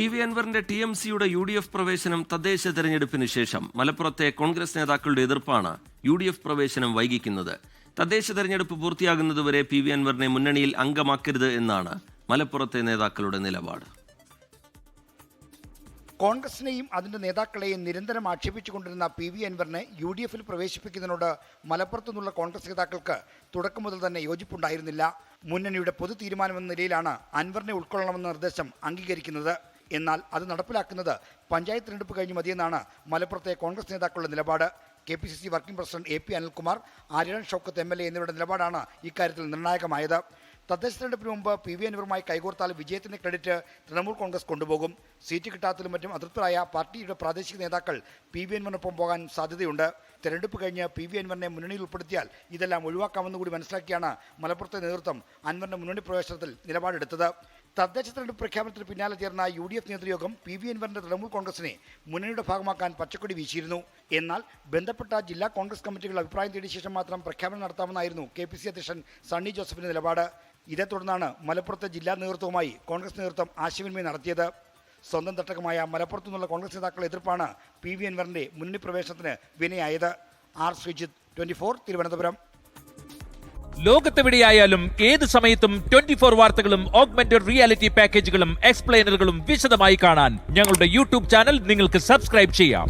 PV. അൻവറിന്റെ TMCയുടെ UDF പ്രവേശനം തദ്ദേശ തെരഞ്ഞെടുപ്പിന് ശേഷം മലപ്പുറത്തെ കോൺഗ്രസ് നേതാക്കളുടെ എതിർപ്പാണ് UDF പ്രവേശനം വൈകിക്കുന്നത്. തദ്ദേശ തെരഞ്ഞെടുപ്പ് പൂർത്തിയാകുന്നതുവരെ പി.വി. അൻവറിനെ മുന്നണിയിൽ അംഗമാക്കരുത് എന്നാണ് മലപ്പുറത്തെ നേതാക്കളുടെ നിലപാട്. കോൺഗ്രസിനെയും അതിന്റെ നേതാക്കളെയും നിരന്തരം ആക്ഷേപിച്ചുകൊണ്ടിരുന്ന പി.വി. അൻവറിനെ UDFൽ പ്രവേശിപ്പിക്കുന്നതിനോട് മലപ്പുറത്തു നിന്നുള്ള കോൺഗ്രസ് നേതാക്കൾക്ക് തുടക്കം മുതൽ തന്നെ യോജിപ്പുണ്ടായിരുന്നില്ല. മുന്നണിയുടെ പൊതു തീരുമാനമെന്ന നിലയിലാണ് അൻവറിനെ ഉൾക്കൊള്ളണമെന്ന നിർദ്ദേശം അംഗീകരിക്കുന്നത്. എന്നാൽ അത് നടപ്പിലാക്കുന്നത് പഞ്ചായത്ത് തിരഞ്ഞെടുപ്പ് കഴിഞ്ഞ് മതിയെന്നാണ് മലപ്പുറത്തെ കോൺഗ്രസ് നേതാക്കളുടെ നിലപാട്. KPCC working president AP Anilkumar, Aryan Shoukath MLA എന്നിവരുടെ നിലപാടാണ് ഇക്കാര്യത്തിൽ നിർണായകമായത്. തദ്ദേശ തെരഞ്ഞെടുപ്പിന് മുമ്പ് പി.വി. അൻവറുമായി കൈകോർത്താൽ വിജയത്തിന്റെ ക്രെഡിറ്റ് തൃണമൂൽ കോൺഗ്രസ് കൊണ്ടുപോകും. സീറ്റ് കിട്ടാത്തതിലും മറ്റും അതൃപ്തരായ പാർട്ടിയുടെ പ്രാദേശിക നേതാക്കൾ പി.വി. അൻവറിനൊപ്പം പോകാൻ സാധ്യതയുണ്ട്. തെരഞ്ഞെടുപ്പ് കഴിഞ്ഞ് പി.വി. അൻവറിനെ മുന്നണിയിൽ ഉൾപ്പെടുത്തിയാൽ ഇതെല്ലാം ഒഴിവാക്കാമെന്ന് കൂടി മനസ്സിലാക്കിയാണ് മലപ്പുറത്തെ നേതൃത്വം അൻവറിന്റെ മുന്നണി പ്രവേശനത്തിൽ നിലപാടെടുത്തത്. തദ്ദേശ തെരഞ്ഞെടുപ്പ് പ്രഖ്യാപനത്തിന് പിന്നാലെ ചേർന്ന UDF നേതൃയോഗം പി.വി. അൻവറിന്റെ തൃണമൂൽ കോൺഗ്രസിനെ മുന്നണിയുടെ ഭാഗമാക്കാൻ പച്ചക്കൊടി വീശിയിരുന്നു. എന്നാൽ ബന്ധപ്പെട്ട ജില്ലാ കോൺഗ്രസ് കമ്മിറ്റികൾ അഭിപ്രായം തേടിയ ശേഷം മാത്രം പ്രഖ്യാപനം നടത്താമെന്നായിരുന്നു KPCC അധ്യക്ഷൻ സണ്ണി ജോസഫിന്റെ നിലപാട്. ഇതേ തുടർന്നാണ് മലപ്പുറത്തെ ജില്ലാ നേതൃത്വവുമായി കോൺഗ്രസ് നേതൃത്വം ആശയവിനിമയം നടത്തിയത്. സ്വന്തം തട്ടകമായ മലപ്പുറത്തു നിന്നുള്ള കോൺഗ്രസ് നേതാക്കളുടെ എതിർപ്പാണ് പി.വി. അൻവറിന്റെ മുന്നണി പ്രവേശനത്തിന് വിനയായത്. R. ശ്രീജിത്ത്, 24, തിരുവനന്തപുരം. ലോകത്തെവിടെയായാലും ഏത് സമയത്തും 24 വാർത്തകളും ഓഗ്മെന്റഡ് റിയാലിറ്റി പാക്കേജുകളും എക്സ്പ്ലെയിനറുകളും വിശദമായി കാണാൻ ഞങ്ങളുടെ YouTube ചാനൽ നിങ്ങൾക്ക് സബ്സ്ക്രൈബ് ചെയ്യാം.